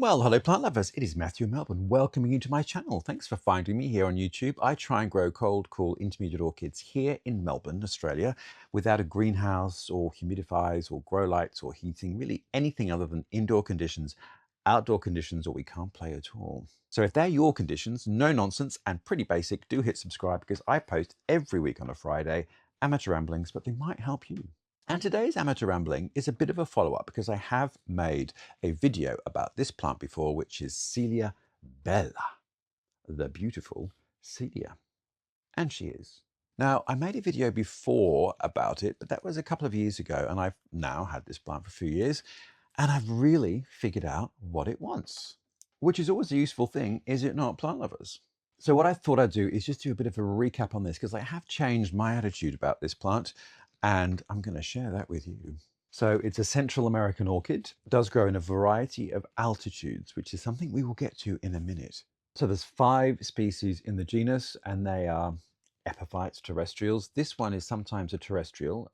Well, hello plant lovers, it is Matthew in Melbourne welcoming you to my channel. Thanks for finding me here on YouTube. I try and grow cold, cool, intermediate orchids here in Melbourne, Australia, without a greenhouse or humidifiers or grow lights or heating, really anything other than indoor conditions, outdoor conditions, or we can't play at all. So if they're your conditions, no nonsense and pretty basic, do hit subscribe because I post every week on a Friday, amateur ramblings, but they might help you. And today's amateur rambling is a bit of a follow-up because I have made a video about this plant before, which is Coelia bella, the beautiful Coelia. And she is. Now, I made a video before about it, but that was a couple of years ago, and I've now had this plant for a few years, and I've really figured out what it wants, which is always a useful thing, is it not, plant lovers? So what I thought I'd do is just do a bit of a recap on this because I have changed my attitude about this plant, and I'm going to share that with you. So it's a Central American orchid, does grow in a variety of altitudes, which is something we will get to in a minute. So there's 5 species in the genus, and they are epiphytes, terrestrials. This one is sometimes a terrestrial,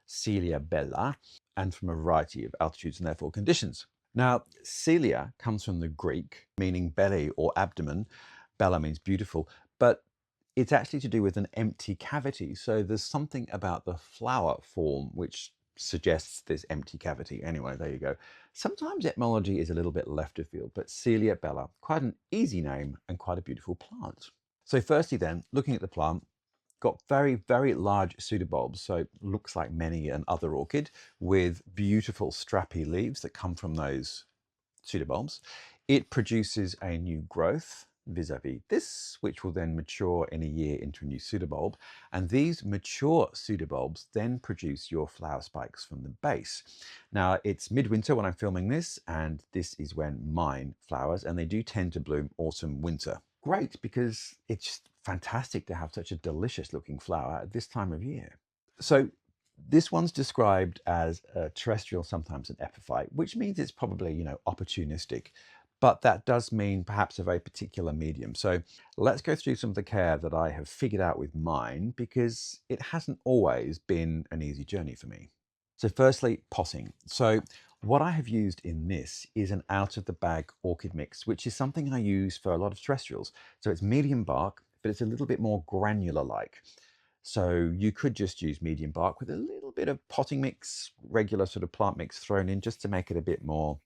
Coelia bella, and from a variety of altitudes and therefore conditions. Now, Coelia comes from the Greek, meaning belly or abdomen. Bella means beautiful, but it's actually to do with an empty cavity. So there's something about the flower form which suggests this empty cavity. Anyway, there you go. Sometimes etymology is a little bit left of field, but Coelia bella, quite an easy name and quite a beautiful plant. So firstly then, looking at the plant, got very, very large pseudobulbs. So it looks like many an other orchid with beautiful strappy leaves that come from those pseudobulbs. It produces a new growth vis-a-vis this, which will then mature in a year into a new pseudobulb. And these mature pseudobulbs then produce your flower spikes from the base. Now, it's midwinter when I'm filming this, and this is when mine flowers, and they do tend to bloom autumn, winter. Great, because it's fantastic to have such a delicious looking flower at this time of year. So this one's described as a terrestrial, sometimes an epiphyte, which means it's probably, opportunistic, but that does mean perhaps a very particular medium. So let's go through some of the care that I have figured out with mine, because it hasn't always been an easy journey for me. So firstly, potting. So what I have used in this is an out-of-the-bag orchid mix, which is something I use for a lot of terrestrials. So it's medium bark, but it's a little bit more granular-like. So you could just use medium bark with a little bit of potting mix, regular sort of plant mix thrown in just to make it a bit more,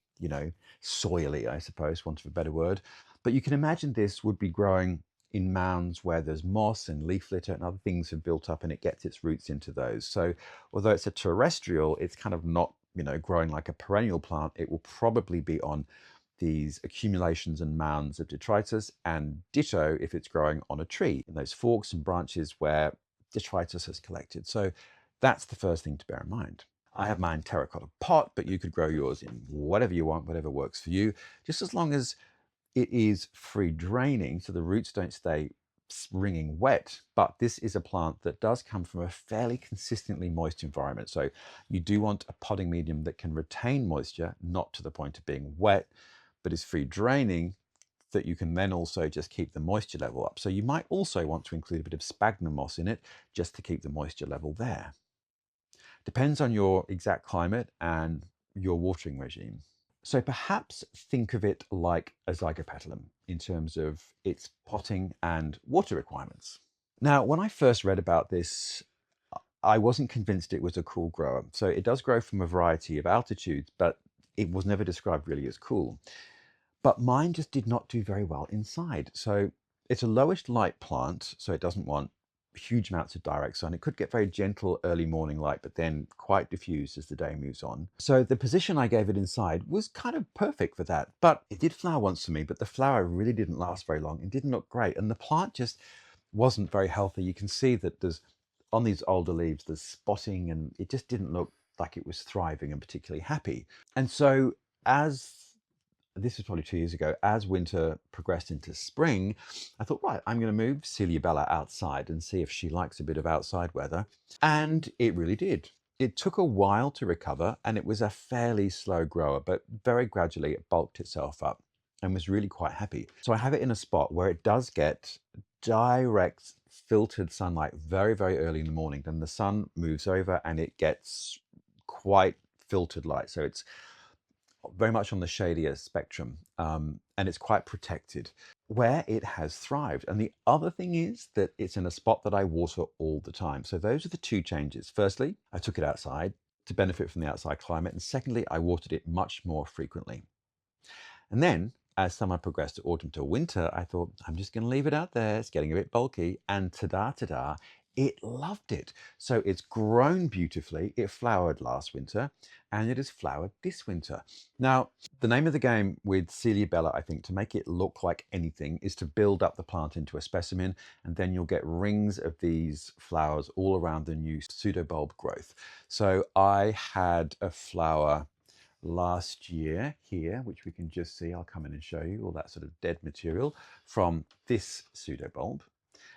soily, I suppose, want of a better word. But you can imagine this would be growing in mounds where there's moss and leaf litter and other things have built up, and it gets its roots into those. So although it's a terrestrial, it's kind of not, growing like a perennial plant. It will probably be on these accumulations and mounds of detritus, and ditto if it's growing on a tree in those forks and branches where detritus has collected. So that's the first thing to bear in mind. I have mine terracotta pot, but you could grow yours in whatever you want, whatever works for you, just as long as it is free draining so the roots don't stay wringing wet. But this is a plant that does come from a fairly consistently moist environment. So you do want a potting medium that can retain moisture, not to the point of being wet, but is free draining, that you can then also just keep the moisture level up. So you might also want to include a bit of sphagnum moss in it just to keep the moisture level there. Depends on your exact climate and your watering regime. So perhaps think of it like a zygopetalum in terms of its potting and water requirements. Now, when I first read about this, I wasn't convinced it was a cool grower. So it does grow from a variety of altitudes, but it was never described really as cool. But mine just did not do very well inside. So it's a lowish light plant, so it doesn't want huge amounts of direct sun. It could get very gentle early morning light, but then quite diffused as the day moves on. So the position I gave it inside was kind of perfect for that. But it did flower once for me, but the flower really didn't last very long and didn't look great. And the plant just wasn't very healthy. You can see that there's, on these older leaves, there's spotting, and it just didn't look like it was thriving and particularly happy. And so this was probably 2 years ago, as winter progressed into spring, I thought, right, I'm going to move Coelia bella outside and see if she likes a bit of outside weather. And it really did. It took a while to recover, and it was a fairly slow grower, but very gradually it bulked itself up and was really quite happy. So I have it in a spot where it does get direct filtered sunlight very, very early in the morning. Then the sun moves over and it gets quite filtered light. So it's very much on the shadier spectrum, and it's quite protected where it has thrived. And the other thing is that it's in a spot that I water all the time. So those are the two changes. Firstly, I took it outside to benefit from the outside climate. And secondly, I watered it much more frequently. And then as summer progressed to autumn to winter, I thought, I'm just going to leave it out there. It's getting a bit bulky. And ta-da, it loved it. So it's grown beautifully. It flowered last winter and it has flowered this winter. Now, the name of the game with Coelia bella, I think, to make it look like anything is to build up the plant into a specimen, and then you'll get rings of these flowers all around the new pseudobulb growth. So I had a flower last year here, which we can just see. I'll come in and show you all that sort of dead material from this pseudobulb.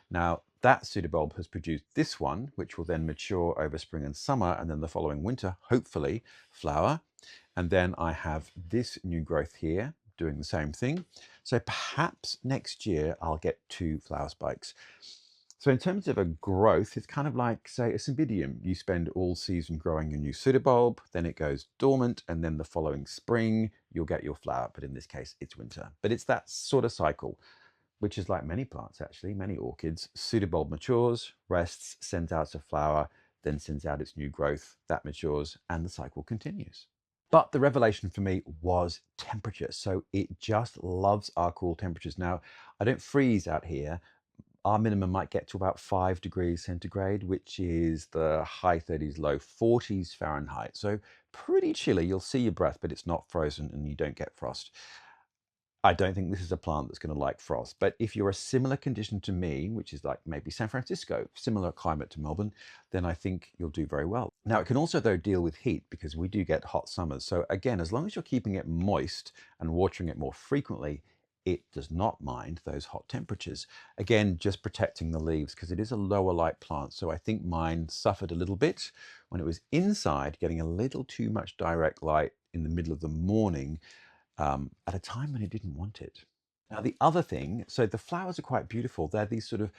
Now that pseudobulb has produced this one, which will then mature over spring and summer, and then the following winter, hopefully flower. And then I have this new growth here doing the same thing. So perhaps next year I'll get 2 flower spikes. So in terms of a growth, it's kind of like, say, a cymbidium. You spend all season growing a new pseudobulb, then it goes dormant, and then the following spring, you'll get your flower. But in this case, it's winter. But it's that sort of cycle, which is like many plants, actually, many orchids. Pseudobulb matures, rests, sends out a flower, then sends out its new growth. That matures, and the cycle continues. But the revelation for me was temperature. So it just loves our cool temperatures. Now, I don't freeze out here. Our minimum might get to about 5 degrees centigrade, which is the high 30s, low 40s Fahrenheit. So pretty chilly. You'll see your breath, but it's not frozen and you don't get frost. I don't think this is a plant that's going to like frost, but if you're a similar condition to me, which is like maybe San Francisco, similar climate to Melbourne, then I think you'll do very well. Now, it can also, though, deal with heat because we do get hot summers. So again, as long as you're keeping it moist and watering it more frequently, it does not mind those hot temperatures. Again, just protecting the leaves because it is a lower light plant. So I think mine suffered a little bit when it was inside, getting a little too much direct light in the middle of the morning at a time when it didn't want it. Now, the other thing, so the flowers are quite beautiful. They're these sort of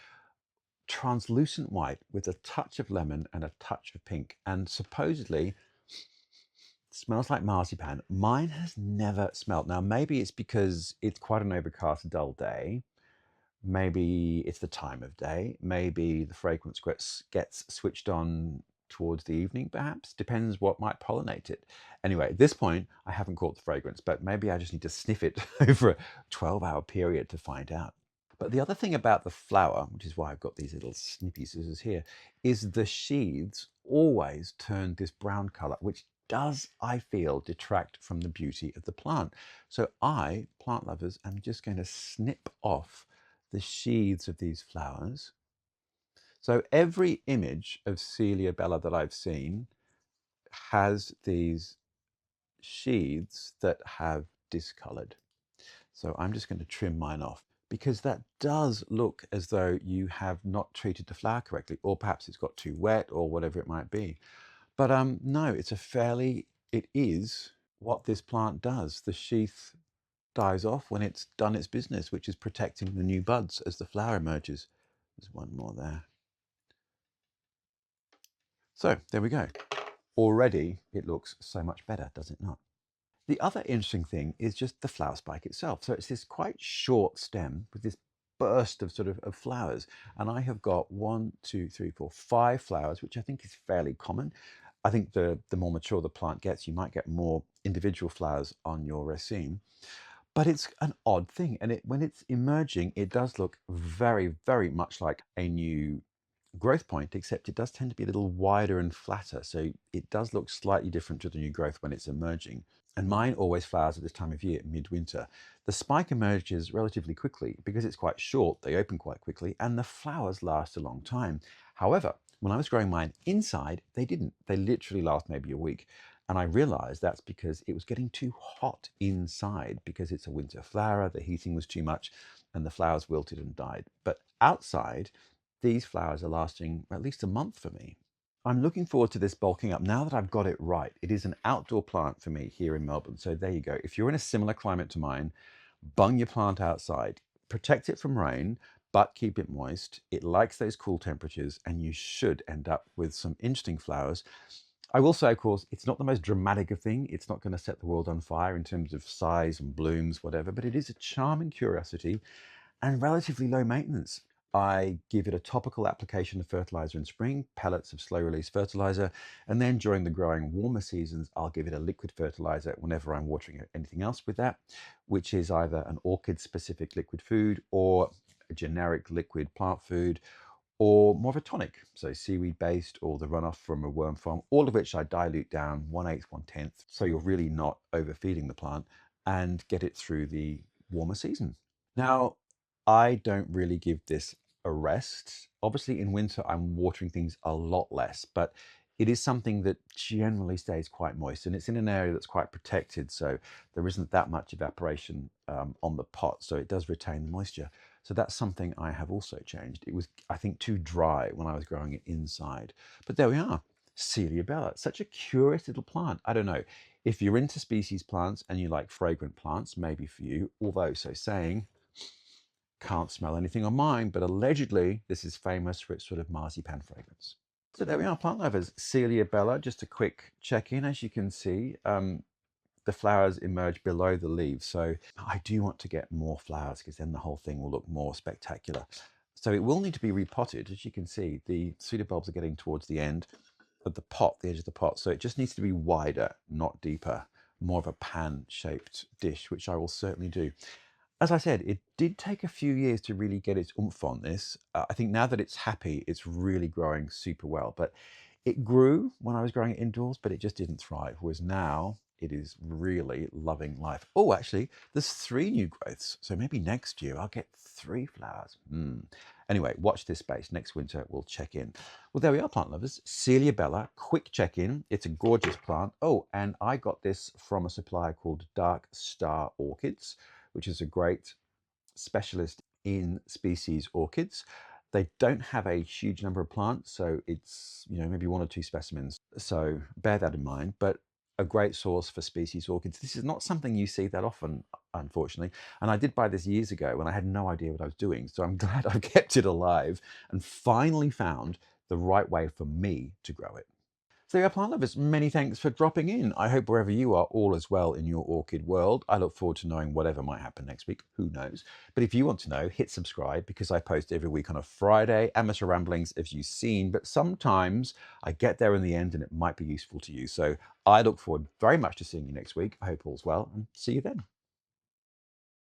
translucent white with a touch of lemon and a touch of pink. And supposedly smells like marzipan. Mine has never smelled. Now, maybe it's because it's quite an overcast, dull day. Maybe it's the time of day. Maybe the fragrance gets switched on towards the evening, perhaps. Depends what might pollinate it. Anyway, at this point, I haven't caught the fragrance, but maybe I just need to sniff it over a 12-hour period to find out. But the other thing about the flower, which is why I've got these little snippy scissors here, is the sheaths always turn this brown color, which does, I feel, detract from the beauty of the plant. So I, plant lovers, am just going to snip off the sheaths of these flowers. So every image of Coelia bella that I've seen has these sheaths that have discolored. So I'm just going to trim mine off because that does look as though you have not treated the flower correctly, or perhaps it's got too wet or whatever it might be. But no, it is what this plant does. The sheath dies off when it's done its business, which is protecting the new buds as the flower emerges. There's one more there. So there we go. Already it looks so much better, does it not? The other interesting thing is just the flower spike itself. So it's this quite short stem with this burst of of flowers. And I have got 1, 2, 3, 4, 5 flowers, which I think is fairly common. I think the more mature the plant gets, you might get more individual flowers on your raceme. But it's an odd thing. And when it's emerging, it does look very, very much like a new growth point, except it does tend to be a little wider and flatter. So it does look slightly different to the new growth when it's emerging. And mine always flowers at this time of year, midwinter. The spike emerges relatively quickly because it's quite short, they open quite quickly, and the flowers last a long time. However, when I was growing mine inside, they didn't. They literally last maybe a week. And I realized that's because it was getting too hot inside because it's a winter flower, the heating was too much, and the flowers wilted and died. But outside, these flowers are lasting at least a month for me. I'm looking forward to this bulking up now that I've got it right. It is an outdoor plant for me here in Melbourne. So there you go. If you're in a similar climate to mine, bung your plant outside. Protect it from rain, but keep it moist. It likes those cool temperatures, and you should end up with some interesting flowers. I will say, of course, it's not the most dramatic of thing. It's not going to set the world on fire in terms of size and blooms, whatever, but it is a charming curiosity and relatively low maintenance. I give it a topical application of fertilizer in spring, pellets of slow release fertilizer, and then during the growing warmer seasons, I'll give it a liquid fertilizer whenever I'm watering anything else with that, which is either an orchid specific liquid food or a generic liquid plant food or more of a tonic, so seaweed based or the runoff from a worm farm, all of which I dilute down 1/8, 1/10, so you're really not overfeeding the plant and get it through the warmer season. Now, I don't really give this a rest. Obviously, in winter, I'm watering things a lot less, but it is something that generally stays quite moist and it's in an area that's quite protected. So there isn't that much evaporation on the pot. So it does retain the moisture. So that's something I have also changed. It was, I think, too dry when I was growing it inside. But there we are. Celia bella, such a curious little plant. I don't know. If you're into species plants and you like fragrant plants, maybe for you, although so saying, can't smell anything on mine, but allegedly this is famous for its sort of marzipan fragrance. So there we are, plant lovers. Celia bella, just a quick check-in. As you can see, the flowers emerge below the leaves. So I do want to get more flowers because then the whole thing will look more spectacular. So it will need to be repotted. As you can see, the pseudobulbs are getting towards the end of the pot, the edge of the pot. So it just needs to be wider, not deeper, more of a pan-shaped dish, which I will certainly do. As I said, it did take a few years to really get its oomph on this. I think now that it's happy, it's really growing super well. But it grew when I was growing it indoors, but it just didn't thrive. Whereas now it is really loving life. Oh, actually, there's 3 new growths. So maybe next year I'll get 3 flowers. Anyway, watch this space. Next winter we'll check in. Well, there we are, plant lovers. Celia bella, quick check in. It's a gorgeous plant. Oh, and I got this from a supplier called Dark Star Orchids, which is a great specialist in species orchids. They don't have a huge number of plants, so it's, maybe 1 or 2 specimens. So bear that in mind, but a great source for species orchids. This is not something you see that often, unfortunately. And I did buy this years ago when I had no idea what I was doing. So I'm glad I've kept it alive and finally found the right way for me to grow it. So yeah, plant lovers, many thanks for dropping in. I hope wherever you are, all is well in your orchid world. I look forward to knowing whatever might happen next week. Who knows? But if you want to know, hit subscribe because I post every week on a Friday. Amateur ramblings, as you've seen, but sometimes I get there in the end and it might be useful to you. So I look forward very much to seeing you next week. I hope all's well and see you then.